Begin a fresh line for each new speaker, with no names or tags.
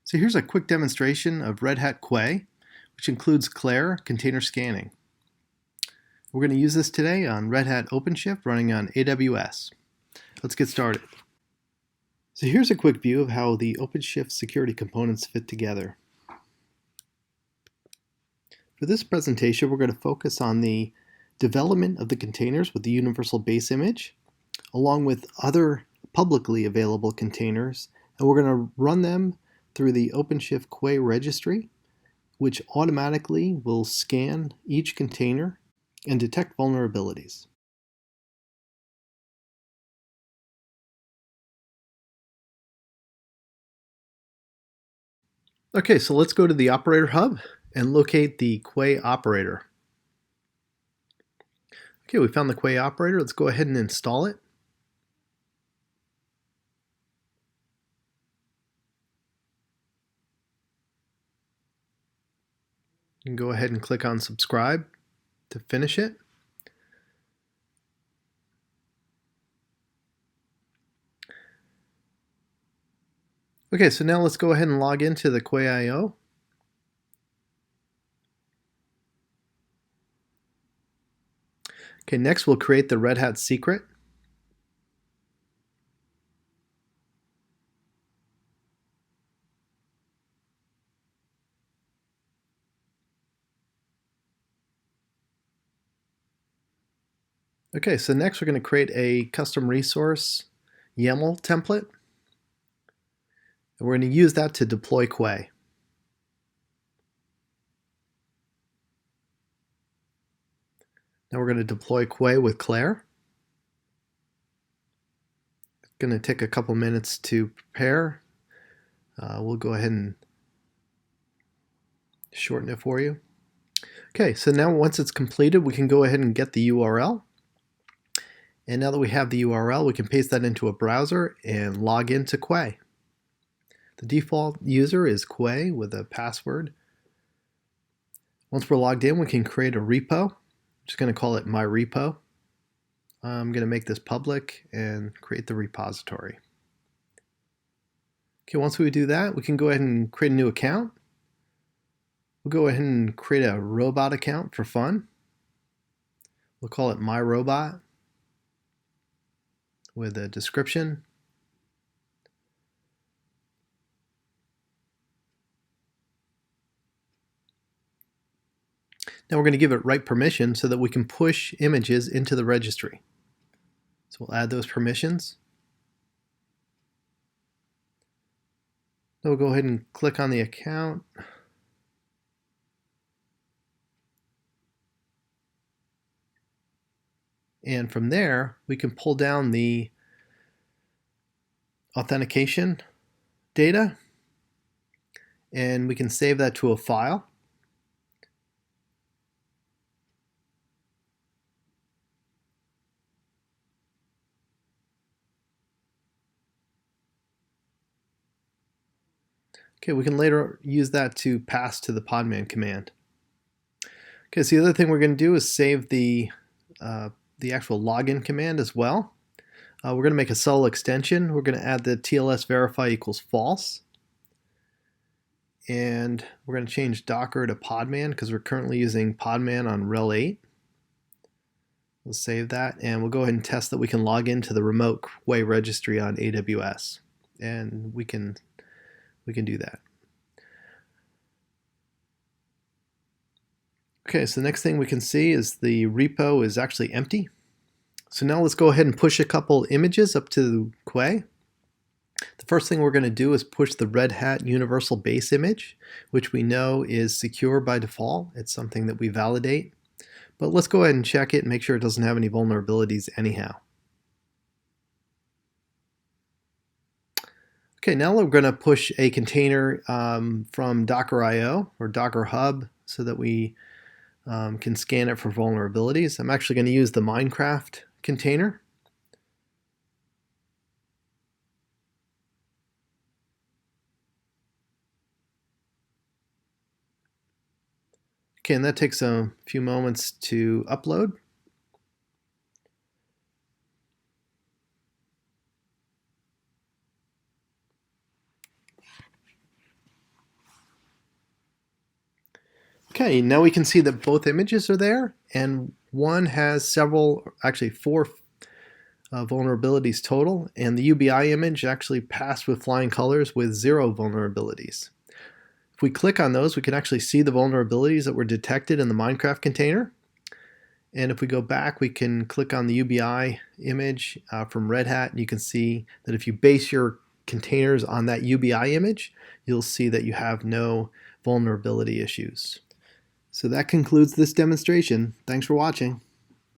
So here's a quick demonstration of Red Hat Quay, which includes Clair container scanning. We're going to use this today on Red Hat OpenShift running on AWS. Let's get started. So here's a quick view of how the OpenShift security components fit together. For this presentation, we're going to focus on the development of the containers with the universal base image, along with other publicly available containers, and we're going to run them through the OpenShift Quay registry, which automatically will scan each container and detect vulnerabilities. Okay, so let's go to the operator hub and locate the Quay operator. Okay, we found the Quay operator. Let's go ahead and install it. You can go ahead and click on subscribe to finish it. Okay, so now let's go ahead and log into the Quay.io. Okay, next we'll create the Red Hat secret. Okay, so next we're going to create a custom resource YAML template. And we're going to use that to deploy Quay. Now we're going to deploy Quay with Clair. It's going to take a couple minutes to prepare. We'll go ahead and shorten it for you. Okay, so now once it's completed, we can go ahead and get the URL. And now that we have the URL, we can paste that into a browser and log into Quay. The default user is Quay with a password. Once we're logged in, we can create a repo. I'm just going to call it my repo. I'm going to make this public and create the repository. Okay, once we do that, we can go ahead and create a new account. We'll go ahead and create a robot account for fun. We'll call it my robot with a description. Now we're going to give it right permission so that we can push images into the registry. So we'll add those permissions. Then we'll go ahead and click on the account. And from there, we can pull down the authentication data, and we can save that to a file. Okay, we can later use that to pass to the podman command. Okay, so the other thing we're going to do is save the actual login command as well. We're going to make a subtle extension. We're going to add the TLS verify equals false. And we're going to change Docker to podman because we're currently using podman on rel 8. We'll save that, and we'll go ahead and test that we can log into the remote Quay registry on AWS. And we can do that. Okay, so the next thing we can see is the repo is actually empty. So now let's go ahead and push a couple images up to Quay. The first thing we're going to do is push the Red Hat universal base image, which we know is secure by default. It's something that we validate. But let's go ahead and check it and make sure it doesn't have any vulnerabilities anyhow. Okay, now we're going to push a container from Docker.io or Docker Hub so that we can scan it for vulnerabilities. I'm actually going to use the Minecraft container. Okay, and that takes a few moments to upload. Okay, now we can see that both images are there, and one has several, actually four vulnerabilities total, and the UBI image actually passed with flying colors with 0 vulnerabilities. If we click on those, we can actually see the vulnerabilities that were detected in the Minecraft container. And if we go back, we can click on the UBI image from Red Hat, and you can see that if you base your containers on that UBI image, you'll see that you have no vulnerability issues. So that concludes this demonstration. Thanks for watching.